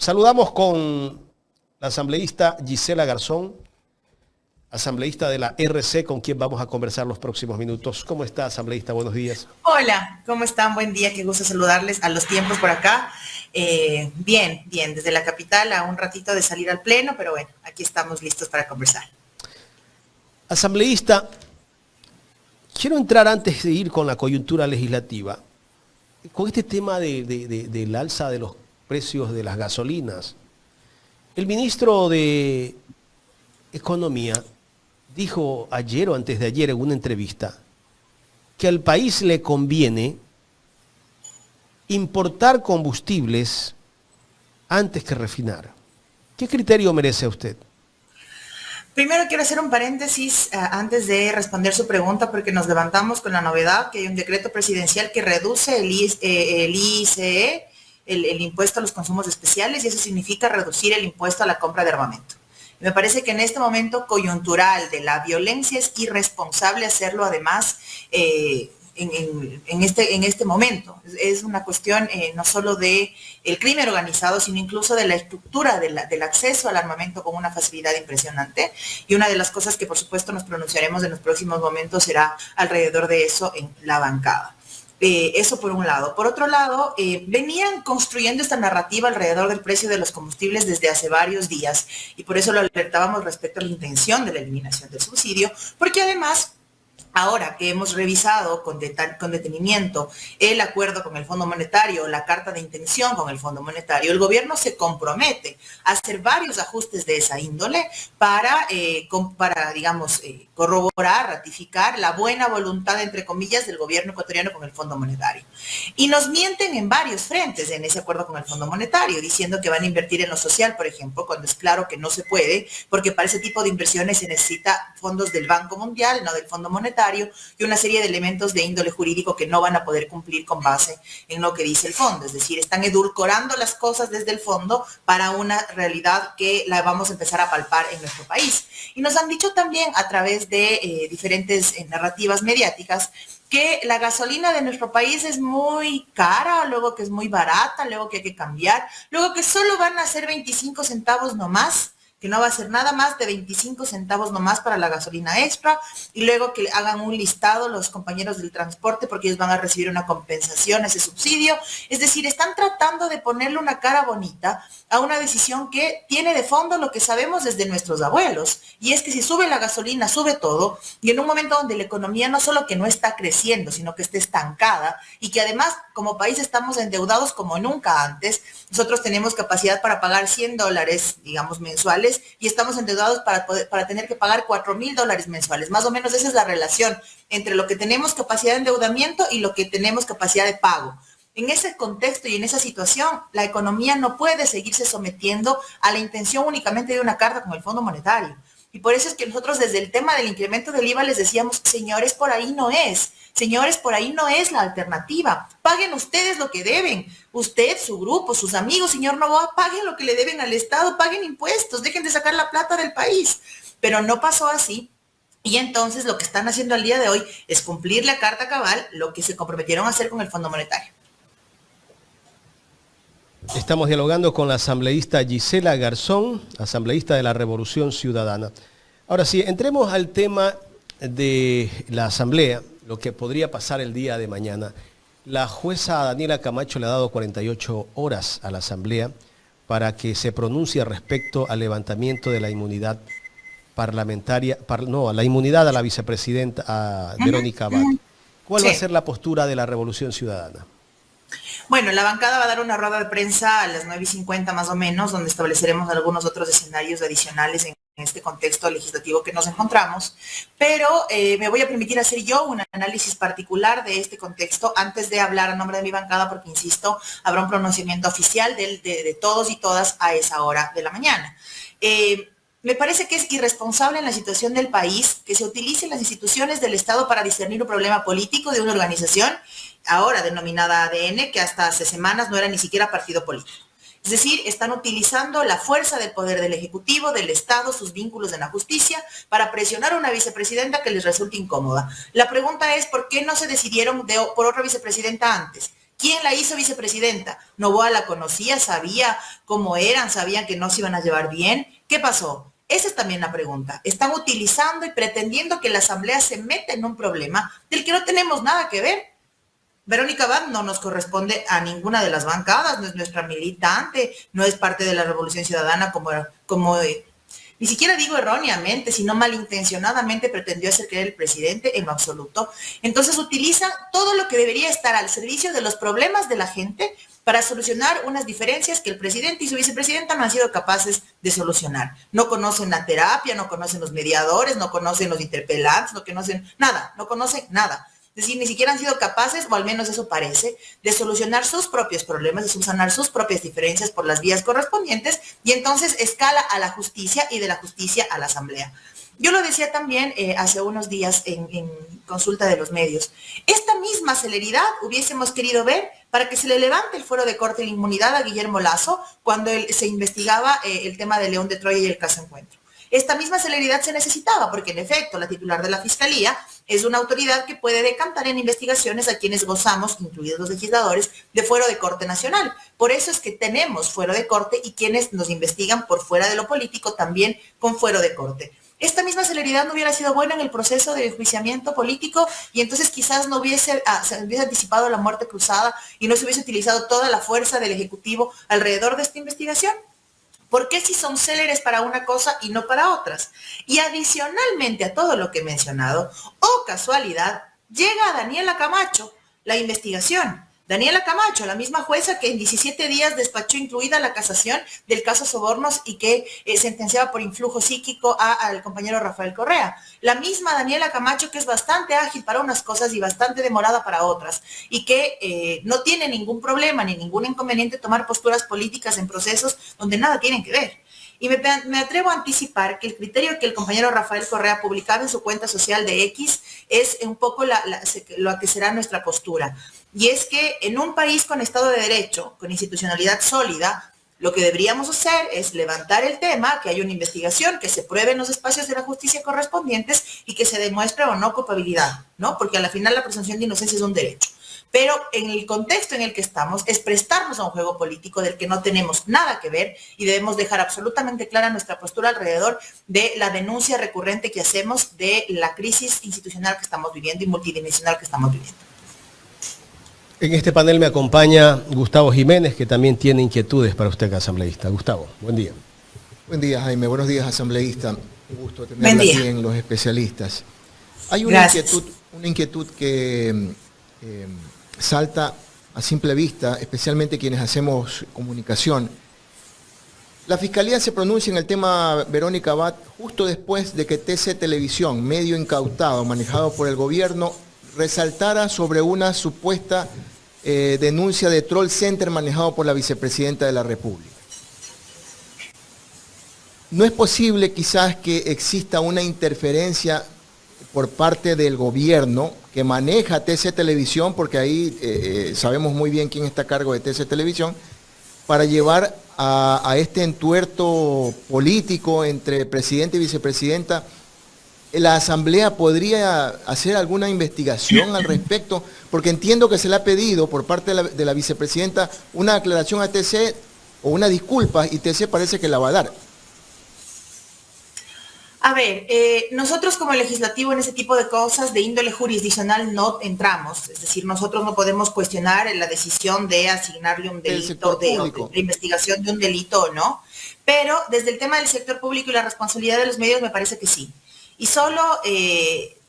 Saludamos con la asambleísta Gisela Garzón, asambleísta de la RC, con quien vamos a conversar los próximos minutos. ¿Cómo está, asambleísta? Buenos días. Hola, ¿cómo están? Buen día, qué gusto saludarles a los tiempos por acá. Bien, desde la capital a un ratito de salir al pleno, pero bueno, aquí estamos listos para conversar. Asambleísta, quiero entrar antes de ir con la coyuntura legislativa, con este tema del alza de los precios de las gasolinas. El ministro de Economía dijo ayer o antes de ayer en una entrevista que al país le conviene importar combustibles antes que refinar. ¿Qué criterio merece usted? Primero quiero hacer un paréntesis antes de responder su pregunta, porque nos levantamos con la novedad que hay un decreto presidencial que reduce el ICE, el impuesto a los consumos especiales, y eso significa reducir el impuesto a la compra de armamento. Me parece que en este momento coyuntural de la violencia es irresponsable hacerlo, además, en este momento. Es una cuestión no solo del crimen organizado, sino incluso de la estructura del acceso al armamento con una facilidad impresionante. Y una de las cosas que, por supuesto, nos pronunciaremos en los próximos momentos será alrededor de eso en la bancada. Eso por un lado. Por otro lado, venían construyendo esta narrativa alrededor del precio de los combustibles desde hace varios días, y por eso lo alertábamos respecto a la intención de la eliminación del subsidio, porque además, ahora que hemos revisado con detenimiento el acuerdo con el Fondo Monetario, la carta de intención con el Fondo Monetario, el gobierno se compromete a hacer varios ajustes de esa índole para digamos, corroborar, ratificar la buena voluntad, entre comillas, del gobierno ecuatoriano con el Fondo Monetario. Y nos mienten en varios frentes en ese acuerdo con el Fondo Monetario, diciendo que van a invertir en lo social, por ejemplo, cuando es claro que no se puede, porque para ese tipo de inversiones se necesita fondos del Banco Mundial, no del Fondo Monetario, y una serie de elementos de índole jurídico que no van a poder cumplir con base en lo que dice el fondo. Es decir, están edulcorando las cosas desde el fondo para una realidad que la vamos a empezar a palpar en nuestro país. Y nos han dicho también a través de diferentes narrativas mediáticas que la gasolina de nuestro país es muy cara, luego que es muy barata, luego que hay que cambiar, luego que solo van a ser 25 centavos nomás, que no va a ser nada más de 25 centavos nomás para la gasolina extra, y luego que hagan un listado los compañeros del transporte porque ellos van a recibir una compensación, ese subsidio. Es decir, están tratando de ponerle una cara bonita a una decisión que tiene de fondo lo que sabemos desde nuestros abuelos, y es que si sube la gasolina, sube todo, y en un momento donde la economía no solo que no está creciendo, sino que está estancada, y que además como país estamos endeudados como nunca antes. Nosotros tenemos capacidad para pagar $100, digamos, mensuales, y estamos endeudados para tener que pagar $4,000 mensuales. Más o menos esa es la relación entre lo que tenemos capacidad de endeudamiento y lo que tenemos capacidad de pago. En ese contexto y en esa situación, la economía no puede seguirse sometiendo a la intención únicamente de una carta con el Fondo Monetario. Y por eso es que nosotros desde el tema del incremento del IVA les decíamos, señores, por ahí no es. Señores, por ahí no es la alternativa. Paguen ustedes lo que deben. Usted, su grupo, sus amigos, señor Novoa, paguen lo que le deben al Estado, paguen impuestos, dejen de sacar la plata del país. Pero no pasó así. Y entonces lo que están haciendo al día de hoy es cumplir la carta cabal, lo que se comprometieron a hacer con el Fondo Monetario. Estamos dialogando con la asambleísta Gisela Garzón, asambleísta de la Revolución Ciudadana. Ahora sí, entremos al tema de la asamblea, lo que podría pasar el día de mañana. La jueza Daniela Camacho le ha dado 48 horas a la asamblea para que se pronuncie respecto al levantamiento de la inmunidad parlamentaria, la inmunidad a la vicepresidenta Verónica Abad. ¿Cuál va a ser la postura de la Revolución Ciudadana? Bueno, la bancada va a dar una rueda de prensa a las 9:50 más o menos, donde estableceremos algunos otros escenarios adicionales en este contexto legislativo que nos encontramos, pero me voy a permitir hacer yo un análisis particular de este contexto antes de hablar a nombre de mi bancada, porque, insisto, habrá un pronunciamiento oficial de todos y todas a esa hora de la mañana. Me parece que es irresponsable en la situación del país que se utilicen las instituciones del Estado para discernir un problema político de una organización, ahora denominada ADN, que hasta hace semanas no era ni siquiera partido político. Es decir, están utilizando la fuerza del poder del Ejecutivo, del Estado, sus vínculos en la justicia, para presionar a una vicepresidenta que les resulte incómoda. La pregunta es, ¿por qué no se decidieron por otra vicepresidenta antes? ¿Quién la hizo vicepresidenta? ¿Noboa la conocía? ¿Sabía cómo eran? ¿Sabían que no se iban a llevar bien? ¿Qué pasó? Esa es también la pregunta. Están utilizando y pretendiendo que la Asamblea se meta en un problema del que no tenemos nada que ver. Verónica Abad no nos corresponde a ninguna de las bancadas, no es nuestra militante, no es parte de la Revolución Ciudadana como ni siquiera digo erróneamente, sino malintencionadamente pretendió hacer creer el presidente en lo absoluto. Entonces utilizan todo lo que debería estar al servicio de los problemas de la gente para solucionar unas diferencias que el presidente y su vicepresidenta no han sido capaces de solucionar. No conocen la terapia, no conocen los mediadores, no conocen los interpelantes, no conocen nada, no conocen nada. Es decir, ni siquiera han sido capaces, o al menos eso parece, de solucionar sus propios problemas, de subsanar sus propias diferencias por las vías correspondientes, y entonces escala a la justicia y de la justicia a la Asamblea. Yo lo decía también hace unos días en consulta de los medios. Esta misma celeridad hubiésemos querido ver para que se le levante el fuero de corte de inmunidad a Guillermo Lasso cuando se investigaba el tema de León de Troya y el caso Encuentro. Esta misma celeridad se necesitaba porque, en efecto, la titular de la Fiscalía es una autoridad que puede decantar en investigaciones a quienes gozamos, incluidos los legisladores, de fuero de corte nacional. Por eso es que tenemos fuero de corte y quienes nos investigan por fuera de lo político también con fuero de corte. Esta misma celeridad no hubiera sido buena en el proceso de enjuiciamiento político y entonces quizás se hubiese anticipado la muerte cruzada y no se hubiese utilizado toda la fuerza del Ejecutivo alrededor de esta investigación. ¿Por qué si son céleres para una cosa y no para otras? Y adicionalmente a todo lo que he mencionado, casualidad, llega a Daniela Camacho la investigación. Daniela Camacho, la misma jueza que en 17 días despachó incluida la casación del caso Sobornos y que sentenciaba por influjo psíquico al compañero Rafael Correa. La misma Daniela Camacho que es bastante ágil para unas cosas y bastante demorada para otras y que no tiene ningún problema ni ningún inconveniente tomar posturas políticas en procesos donde nada tienen que ver. Y me atrevo a anticipar que el criterio que el compañero Rafael Correa publicaba en su cuenta social de X es un poco lo que será nuestra postura. Y es que en un país con Estado de Derecho, con institucionalidad sólida, lo que deberíamos hacer es levantar el tema, que haya una investigación, que se pruebe en los espacios de la justicia correspondientes y que se demuestre o no culpabilidad, ¿no? Porque al final la presunción de inocencia es un derecho. Pero en el contexto en el que estamos es prestarnos a un juego político del que no tenemos nada que ver y debemos dejar absolutamente clara nuestra postura alrededor de la denuncia recurrente que hacemos de la crisis institucional que estamos viviendo y multidimensional que estamos viviendo. En este panel me acompaña Gustavo Jiménez, que también tiene inquietudes para usted, asambleísta. Gustavo, buen día. Buen día, Jaime. Buenos días, asambleísta. Un gusto tenerla aquí en Los Especialistas. Hay una inquietud que salta a simple vista, especialmente quienes hacemos comunicación. La Fiscalía se pronuncia en el tema Verónica Abad justo después de que TC Televisión, medio incautado, manejado por el gobierno, resaltara sobre una supuesta denuncia de Troll Center manejado por la vicepresidenta de la República. ¿No es posible quizás que exista una interferencia por parte del gobierno que maneja TC Televisión, porque ahí sabemos muy bien quién está a cargo de TC Televisión, para llevar a este entuerto político entre presidente y vicepresidenta? ¿La Asamblea podría hacer alguna investigación al respecto? Porque entiendo que se le ha pedido por parte de la vicepresidenta una aclaración a TC o una disculpa y TC parece que la va a dar. A ver, nosotros como legislativo en ese tipo de cosas de índole jurisdiccional no entramos, es decir, nosotros no podemos cuestionar la decisión de asignarle un delito, de investigación de un delito o no, pero desde el tema del sector público y la responsabilidad de los medios me parece que sí. Y solo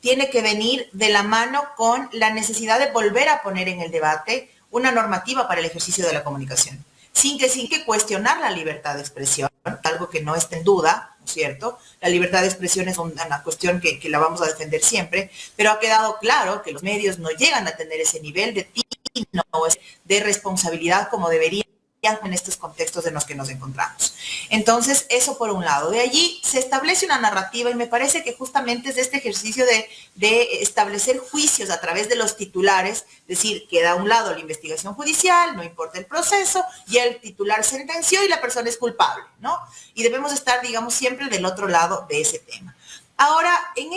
tiene que venir de la mano con la necesidad de volver a poner en el debate una normativa para el ejercicio de la comunicación, sin que cuestionar la libertad de expresión, algo que no está en duda, ¿no es cierto? La libertad de expresión es una cuestión que la vamos a defender siempre, pero ha quedado claro que los medios no llegan a tener ese nivel de tino, de responsabilidad como deberían en estos contextos en los que nos encontramos. Entonces, eso por un lado. De allí se establece una narrativa y me parece que justamente es este ejercicio de establecer juicios a través de los titulares, es decir, queda a un lado la investigación judicial, no importa el proceso, y el titular sentenció y la persona es culpable, ¿no? Y debemos estar, digamos, siempre del otro lado de ese tema. Ahora, en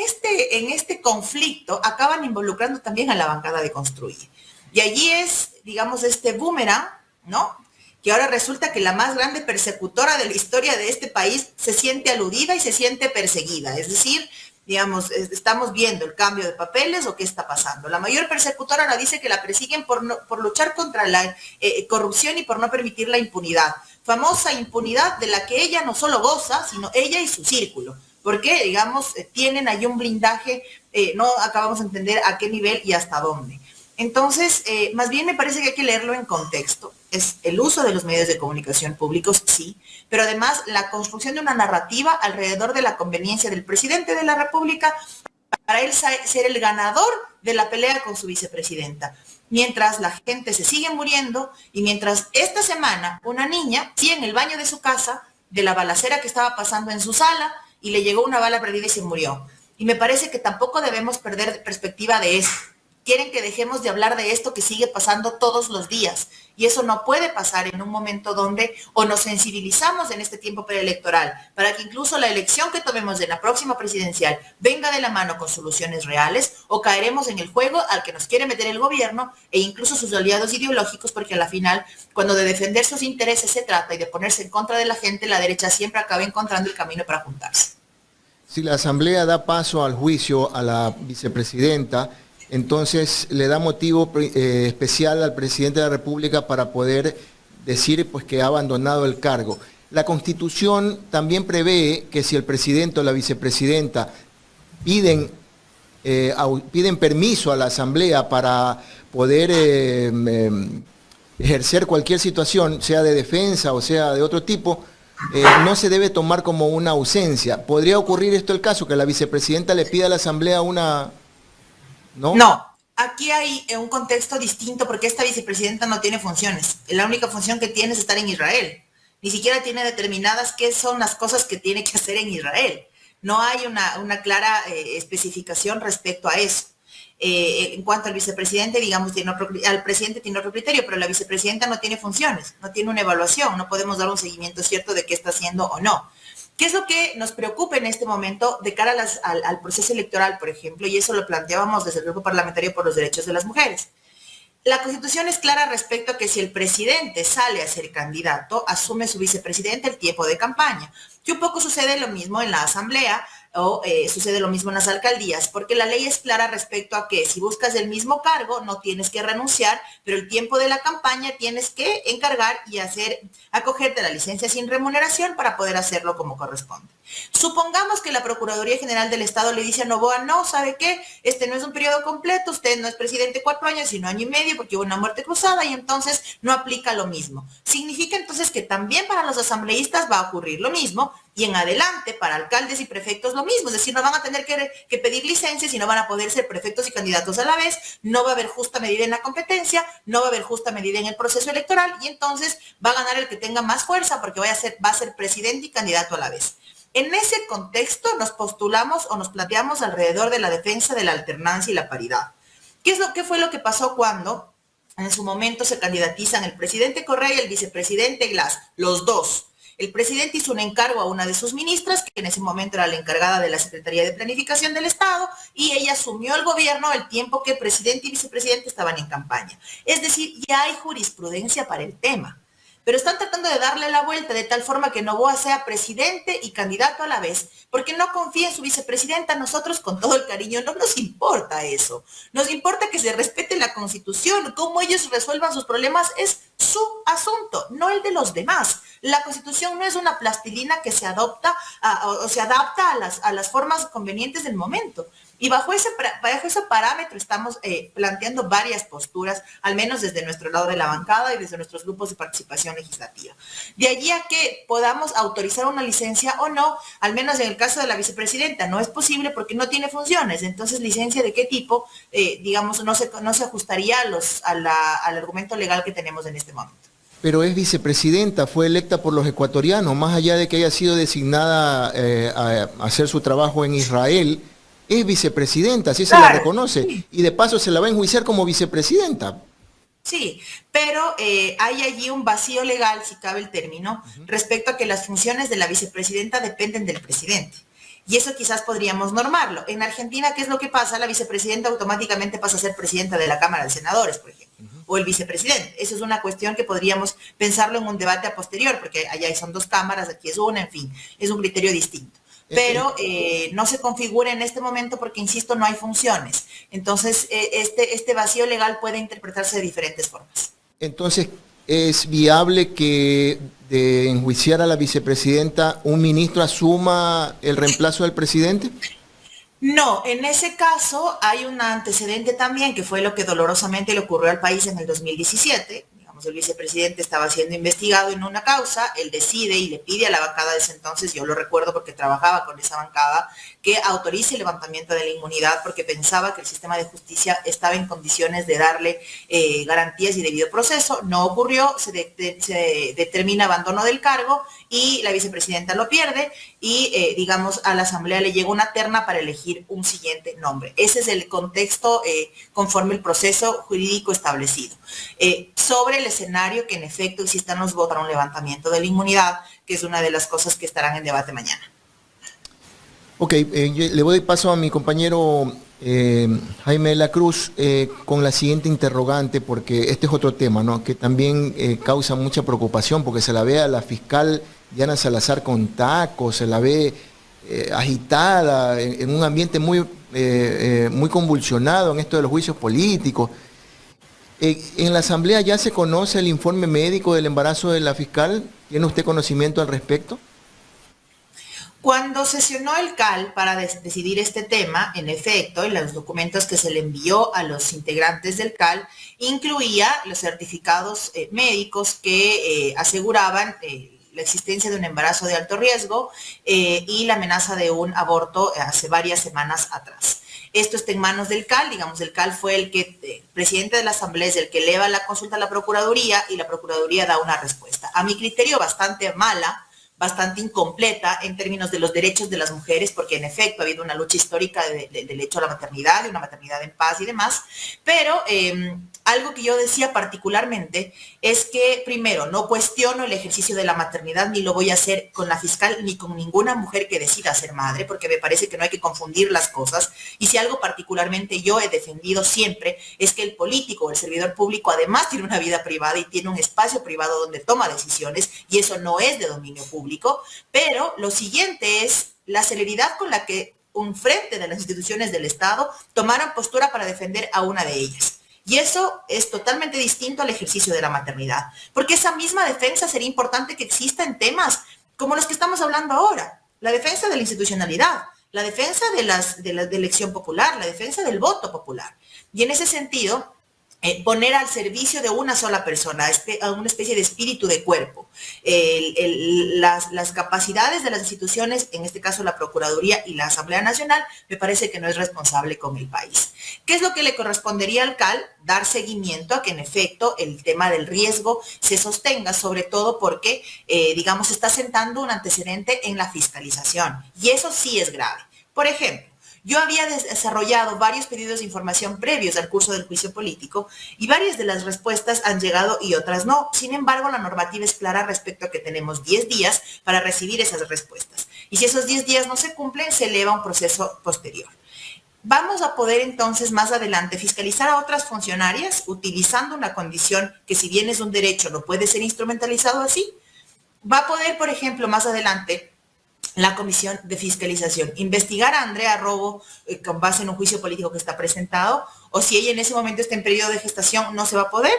este conflicto acaban involucrando también a la bancada de Construye. Y allí es digamos, este boomerang, ¿no? Que ahora resulta que la más grande persecutora de la historia de este país se siente aludida y se siente perseguida. Es decir, digamos, estamos viendo el cambio de papeles o qué está pasando. La mayor persecutora ahora dice que la persiguen por luchar contra la corrupción y por no permitir la impunidad. Famosa impunidad de la que ella no solo goza, sino ella y su círculo. Porque, digamos, tienen ahí un blindaje, no acabamos de entender a qué nivel y hasta dónde. Entonces, más bien me parece que hay que leerlo en contexto. Es el uso de los medios de comunicación públicos, sí, pero además la construcción de una narrativa alrededor de la conveniencia del presidente de la República para él ser el ganador de la pelea con su vicepresidenta. Mientras la gente se sigue muriendo y mientras esta semana una niña, sí, en el baño de su casa, de la balacera que estaba pasando en su sala, y le llegó una bala perdida y se murió. Y me parece que tampoco debemos perder perspectiva de eso. Quieren que dejemos de hablar de esto que sigue pasando todos los días. Y eso no puede pasar en un momento donde o nos sensibilizamos en este tiempo preelectoral para que incluso la elección que tomemos de la próxima presidencial venga de la mano con soluciones reales, o caeremos en el juego al que nos quiere meter el gobierno e incluso sus aliados ideológicos, porque a la final, cuando de defender sus intereses se trata y de ponerse en contra de la gente, la derecha siempre acaba encontrando el camino para juntarse. Si la Asamblea da paso al juicio a la vicepresidenta, entonces le da motivo especial al presidente de la República para poder decir pues, que ha abandonado el cargo. La Constitución también prevé que si el presidente o la vicepresidenta piden permiso a la Asamblea para poder ejercer cualquier situación, sea de defensa o sea de otro tipo, no se debe tomar como una ausencia. ¿Podría ocurrir esto el caso, que la vicepresidenta le pida a la Asamblea una... No, aquí hay un contexto distinto porque esta vicepresidenta no tiene funciones. La única función que tiene es estar en Israel. Ni siquiera tiene determinadas qué son las cosas que tiene que hacer en Israel. No hay una clara especificación respecto a eso. En cuanto al vicepresidente, digamos, al presidente tiene otro criterio, pero la vicepresidenta no tiene funciones, no tiene una evaluación, no podemos dar un seguimiento cierto de qué está haciendo o no. ¿Qué es lo que nos preocupa en este momento de cara al proceso electoral, por ejemplo? Y eso lo planteábamos desde el Grupo Parlamentario por los Derechos de las Mujeres. La Constitución es clara respecto a que si el presidente sale a ser candidato, asume su vicepresidente el tiempo de campaña. Que un poco sucede lo mismo en la Asamblea o sucede lo mismo en las alcaldías, porque la ley es clara respecto a que si buscas el mismo cargo no tienes que renunciar, pero el tiempo de la campaña tienes que encargar y acogerte a la licencia sin remuneración para poder hacerlo como corresponde. Supongamos que la Procuraduría General del Estado le dice a Noboa, no, ¿sabe qué? Este no es un periodo completo, usted no es presidente 4 años, sino año y medio, porque hubo una muerte cruzada y entonces no aplica lo mismo. Significa entonces que también para los asambleístas va a ocurrir lo mismo y en adelante para alcaldes y prefectos lo mismo, es decir, no van a tener que pedir licencias y no van a poder ser prefectos y candidatos a la vez, no va a haber justa medida en la competencia, no va a haber justa medida en el proceso electoral y entonces va a ganar el que tenga más fuerza porque va a ser presidente y candidato a la vez. En ese contexto nos postulamos o nos planteamos alrededor de la defensa de la alternancia y la paridad. ¿Qué fue lo que pasó cuando en su momento se candidatizan el presidente Correa y el vicepresidente Glass? Los dos. El presidente hizo un encargo a una de sus ministras, que en ese momento era la encargada de la Secretaría de Planificación del Estado, y ella asumió el gobierno el tiempo que presidente y vicepresidente estaban en campaña. Es decir, ya hay jurisprudencia para el tema. Pero están tratando de darle la vuelta de tal forma que Noboa sea presidente y candidato a la vez, porque no confía en su vicepresidenta. Nosotros, con todo el cariño, no nos importa eso. Nos importa que se respete la Constitución. Cómo ellos resuelvan sus problemas es su asunto, no el de los demás. La Constitución no es una plastilina que se adopta o se adapta a las formas convenientes del momento. Y bajo ese parámetro estamos planteando varias posturas, al menos desde nuestro lado de la bancada y desde nuestros grupos de participación legislativa. De allí a que podamos autorizar una licencia o no, al menos en el caso de la vicepresidenta, no es posible porque no tiene funciones. Entonces, ¿licencia de qué tipo? Digamos, no se ajustaría al argumento legal que tenemos en este momento. Pero es vicepresidenta, fue electa por los ecuatorianos, más allá de que haya sido designada a hacer su trabajo en Israel. Es vicepresidenta, así claro, se la reconoce, sí. Y de paso se la va a enjuiciar como vicepresidenta. Sí, pero hay allí un vacío legal, si cabe el término, respecto a que las funciones de la vicepresidenta dependen del presidente. Y eso quizás podríamos normarlo. En Argentina, ¿qué es lo que pasa? La vicepresidenta automáticamente pasa a ser presidenta de la Cámara de Senadores, por ejemplo. o el vicepresidente. Eso es una cuestión que podríamos pensarlo en un debate a posterior, porque allá son 2 cámaras, aquí es una, en fin, es un criterio distinto. Pero no se configura en este momento porque, insisto, no hay funciones. Entonces, este vacío legal puede interpretarse de diferentes formas. Entonces, ¿es viable que de enjuiciar a la vicepresidenta un ministro asuma el reemplazo del presidente? No, en ese caso hay un antecedente también, que fue lo que dolorosamente le ocurrió al país en el 2017. Digamos, el vicepresidente estaba siendo investigado en una causa, él decide y le pide a la bancada de ese entonces, yo lo recuerdo porque trabajaba con esa bancada, que autorice el levantamiento de la inmunidad porque pensaba que el sistema de justicia estaba en condiciones de darle garantías y debido proceso. No ocurrió, se determina abandono del cargo y la vicepresidenta lo pierde y, digamos, a la Asamblea le llega una terna para elegir un siguiente nombre. Ese es el contexto conforme el proceso jurídico establecido. Sobre el escenario que en efecto existan los votos para un levantamiento de la inmunidad, que es una de las cosas que estarán en debate mañana. Ok, le voy paso a mi compañero Jaime de la Cruz con la siguiente interrogante, porque este es otro tema, ¿no?, que también causa mucha preocupación, porque se la ve a la fiscal Diana Salazar con tacos, se la ve agitada, en un ambiente muy convulsionado en esto de los juicios políticos. ¿En la Asamblea ya se conoce el informe médico del embarazo de la fiscal? ¿Tiene usted conocimiento al respecto? Cuando sesionó el CAL para decidir este tema, en efecto, en los documentos que se le envió a los integrantes del CAL, incluía los certificados médicos que aseguraban la existencia de un embarazo de alto riesgo y la amenaza de un aborto hace varias semanas atrás. Esto está en manos del CAL, digamos, el CAL fue el presidente de la Asamblea es el que eleva la consulta a la Procuraduría y la Procuraduría da una respuesta. A mi criterio, bastante mala, bastante incompleta en términos de los derechos de las mujeres, porque en efecto ha habido una lucha histórica del derecho a la maternidad, de una maternidad en paz y demás, pero algo que yo decía particularmente es que, primero, no cuestiono el ejercicio de la maternidad, ni lo voy a hacer con la fiscal, ni con ninguna mujer que decida ser madre, porque me parece que no hay que confundir las cosas, y si algo particularmente yo he defendido siempre es que el político o el servidor público además tiene una vida privada y tiene un espacio privado donde toma decisiones, y eso no es de dominio público, pero lo siguiente es la celeridad con la que un frente de las instituciones del Estado tomaron postura para defender a una de ellas. Y eso es totalmente distinto al ejercicio de la maternidad, porque esa misma defensa sería importante que exista en temas como los que estamos hablando ahora, la defensa de la institucionalidad, la defensa de la elección popular, la defensa del voto popular. Y en ese sentido, poner al servicio de una sola persona, a una especie de espíritu de cuerpo, las capacidades de las instituciones, en este caso la Procuraduría y la Asamblea Nacional, me parece que no es responsable con el país. ¿Qué es lo que le correspondería al CAL? Dar seguimiento a que en efecto el tema del riesgo se sostenga, sobre todo porque, digamos, está sentando un antecedente en la fiscalización, y eso sí es grave. Por ejemplo, yo había desarrollado varios pedidos de información previos al curso del juicio político y varias de las respuestas han llegado y otras no. Sin embargo, la normativa es clara respecto a que tenemos 10 días para recibir esas respuestas. Y si esos 10 días no se cumplen, se eleva un proceso posterior. Vamos a poder entonces más adelante fiscalizar a otras funcionarias utilizando una condición que, si bien es un derecho, no puede ser instrumentalizado así. Va a poder, por ejemplo, más adelante la Comisión de Fiscalización investigar a Andrea Robo con base en un juicio político que está presentado, o si ella en ese momento está en periodo de gestación, no se va a poder.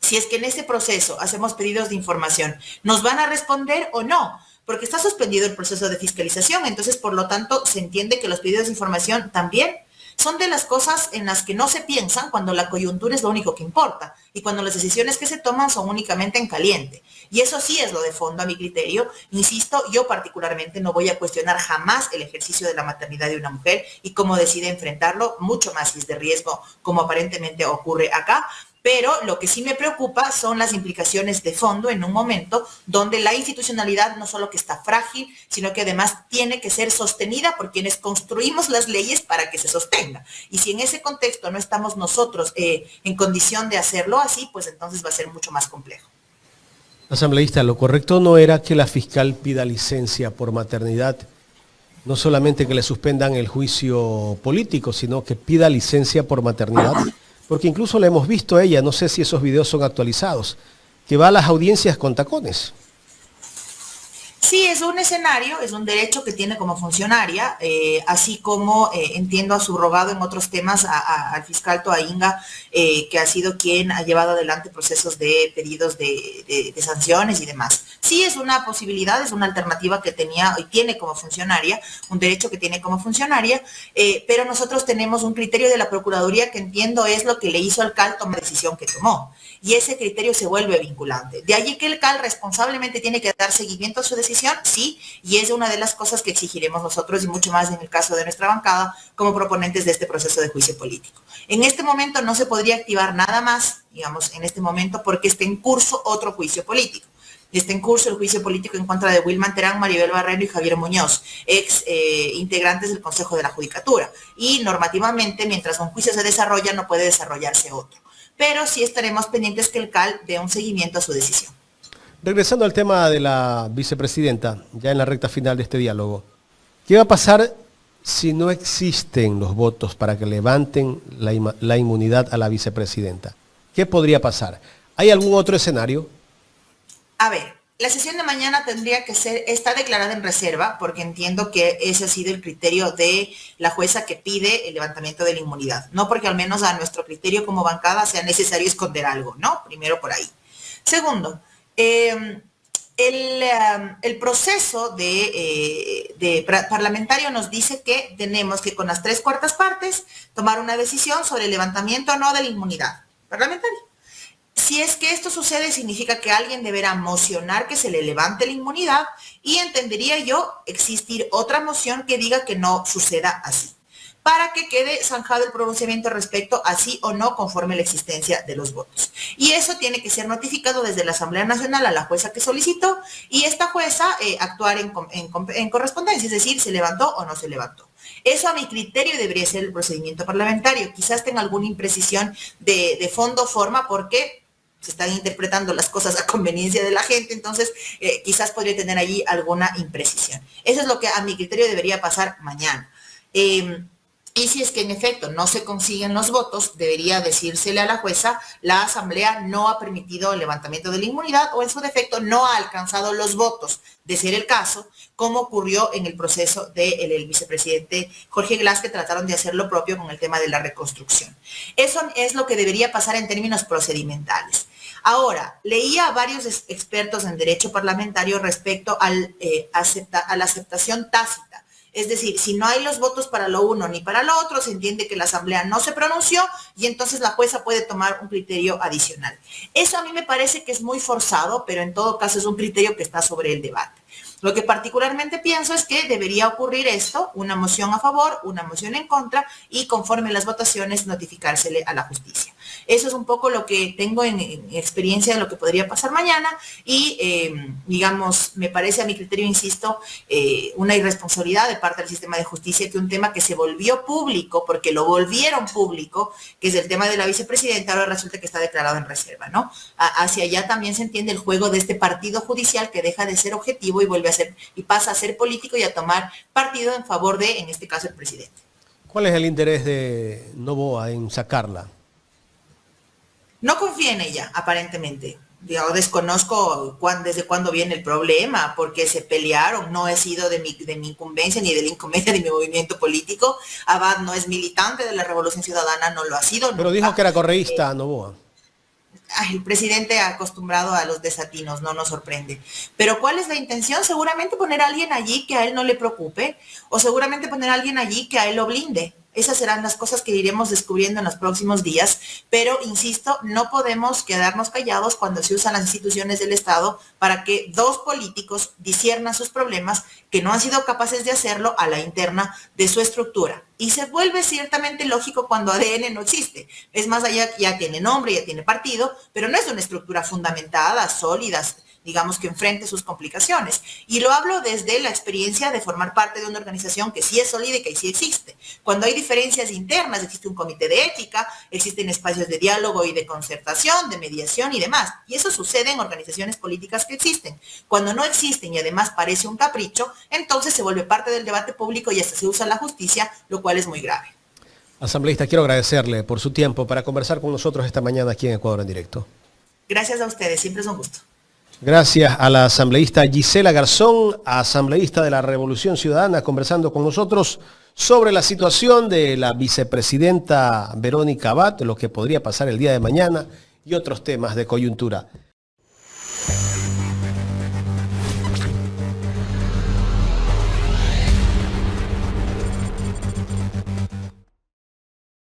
Si es que en ese proceso hacemos pedidos de información, ¿nos van a responder o no? Porque está suspendido el proceso de fiscalización, entonces, por lo tanto, se entiende que los pedidos de información también son de las cosas en las que no se piensan cuando la coyuntura es lo único que importa y cuando las decisiones que se toman son únicamente en caliente. Y eso sí es lo de fondo a mi criterio. Insisto, yo particularmente no voy a cuestionar jamás el ejercicio de la maternidad de una mujer y cómo decide enfrentarlo, mucho más si es de riesgo, como aparentemente ocurre acá. Pero lo que sí me preocupa son las implicaciones de fondo en un momento donde la institucionalidad no solo que está frágil, sino que además tiene que ser sostenida por quienes construimos las leyes para que se sostenga. Y si en ese contexto no estamos nosotros en condición de hacerlo así, pues entonces va a ser mucho más complejo. Asambleísta, lo correcto no era que la fiscal pida licencia por maternidad, no solamente que le suspendan el juicio político, sino que pida licencia por maternidad Porque incluso la hemos visto a ella, no sé si esos videos son actualizados, que va a las audiencias con tacones. Sí, es un escenario, es un derecho que tiene como funcionaria, así como entiendo a subrogado en otros temas al fiscal Toainga, que ha sido quien ha llevado adelante procesos de pedidos de sanciones y demás. Sí, es una posibilidad, es una alternativa que tenía y tiene como funcionaria, un derecho que tiene como funcionaria, pero nosotros tenemos un criterio de la Procuraduría que entiendo es lo que le hizo al CAL tomar la decisión que tomó. Y ese criterio se vuelve vinculante. De allí que el CAL responsablemente tiene que dar seguimiento a su decisión, sí, y es una de las cosas que exigiremos nosotros y mucho más en el caso de nuestra bancada como proponentes de este proceso de juicio político. En este momento no se podría activar nada más, digamos, en este momento, porque está en curso otro juicio político. Está en curso el juicio político en contra de Wilman Terán, Maribel Barrero y Javier Muñoz, ex integrantes del Consejo de la Judicatura. Y normativamente, mientras un juicio se desarrolla, no puede desarrollarse otro. Pero sí estaremos pendientes que el CAL dé un seguimiento a su decisión. Regresando al tema de la vicepresidenta, ya en la recta final de este diálogo, ¿qué va a pasar si no existen los votos para que levanten la inmunidad a la vicepresidenta? ¿Qué podría pasar? ¿Hay algún otro escenario? A ver, la sesión de mañana tendría que ser, está declarada en reserva, porque entiendo que ese ha sido el criterio de la jueza que pide el levantamiento de la inmunidad. No porque al menos a nuestro criterio como bancada sea necesario esconder algo, ¿no? Primero por ahí. Segundo, el proceso parlamentario nos dice que tenemos que con las 3/4 partes tomar una decisión sobre el levantamiento o no de la inmunidad parlamentaria. Si es que esto sucede, significa que alguien deberá mocionar que se le levante la inmunidad y entendería yo existir otra moción que diga que no suceda así, para que quede zanjado el pronunciamiento respecto a sí o no conforme la existencia de los votos. Y eso tiene que ser notificado desde la Asamblea Nacional a la jueza que solicitó y esta jueza actuar en correspondencia, es decir, se levantó o no se levantó. Eso a mi criterio debería ser el procedimiento parlamentario. Quizás tenga alguna imprecisión de fondo o forma porque se están interpretando las cosas a conveniencia de la gente, entonces quizás podría tener allí alguna imprecisión. Eso es lo que a mi criterio debería pasar mañana. Y si es que en efecto no se consiguen los votos, debería decírsele a la jueza, la asamblea no ha permitido el levantamiento de la inmunidad o en su defecto no ha alcanzado los votos, de ser el caso, como ocurrió en el proceso del vicepresidente Jorge Glass, que trataron de hacer lo propio con el tema de la reconstrucción. Eso es lo que debería pasar en términos procedimentales. Ahora, leía a varios expertos en derecho parlamentario respecto a la aceptación tácita. Es decir, si no hay los votos para lo uno ni para lo otro, se entiende que la asamblea no se pronunció y entonces la jueza puede tomar un criterio adicional. Eso a mí me parece que es muy forzado, pero en todo caso es un criterio que está sobre el debate. Lo que particularmente pienso es que debería ocurrir esto, una moción a favor, una moción en contra y conforme las votaciones notificársele a la justicia. Eso es un poco lo que tengo en experiencia de lo que podría pasar mañana y, digamos, me parece a mi criterio, insisto, una irresponsabilidad de parte del sistema de justicia que un tema que se volvió público, porque lo volvieron público, que es el tema de la vicepresidenta, ahora resulta que está declarado en reserva, ¿no? Hacia allá también se entiende el juego de este partido judicial que deja de ser objetivo y vuelve a ser y pasa a ser político y a tomar partido en favor de, en este caso, el presidente. ¿Cuál es el interés de Noboa en sacarla? No confía en ella, aparentemente. Yo desconozco desde cuándo viene el problema, porque se pelearon, no he sido de mi incumbencia ni de la incumbencia de mi movimiento político. Abad no es militante de la Revolución Ciudadana, no lo ha sido. Pero dijo que era correísta, Noboa. El presidente acostumbrado a los desatinos, no nos sorprende. Pero ¿cuál es la intención? Seguramente poner a alguien allí que a él no le preocupe, o seguramente poner a alguien allí que a él lo blinde. Esas serán las cosas que iremos descubriendo en los próximos días, pero insisto, no podemos quedarnos callados cuando se usan las instituciones del Estado para que dos políticos disciernan sus problemas que no han sido capaces de hacerlo a la interna de su estructura. Y se vuelve ciertamente lógico cuando ADN no existe. Es más, allá ya tiene nombre, ya tiene partido, pero no es una estructura fundamentada, sólida, digamos, que enfrente sus complicaciones. Y lo hablo desde la experiencia de formar parte de una organización que sí es sólida y que sí existe. Cuando hay diferencias internas, existe un comité de ética, existen espacios de diálogo y de concertación, de mediación y demás. Y eso sucede en organizaciones políticas que existen. Cuando no existen y además parece un capricho, entonces se vuelve parte del debate público y hasta se usa la justicia, lo cual es muy grave. Asambleísta, quiero agradecerle por su tiempo para conversar con nosotros esta mañana aquí en Ecuador en Directo. Gracias a ustedes, siempre es un gusto. Gracias a la asambleísta Gisela Garzón, asambleísta de la Revolución Ciudadana, conversando con nosotros sobre la situación de la vicepresidenta Verónica Abad, lo que podría pasar el día de mañana y otros temas de coyuntura.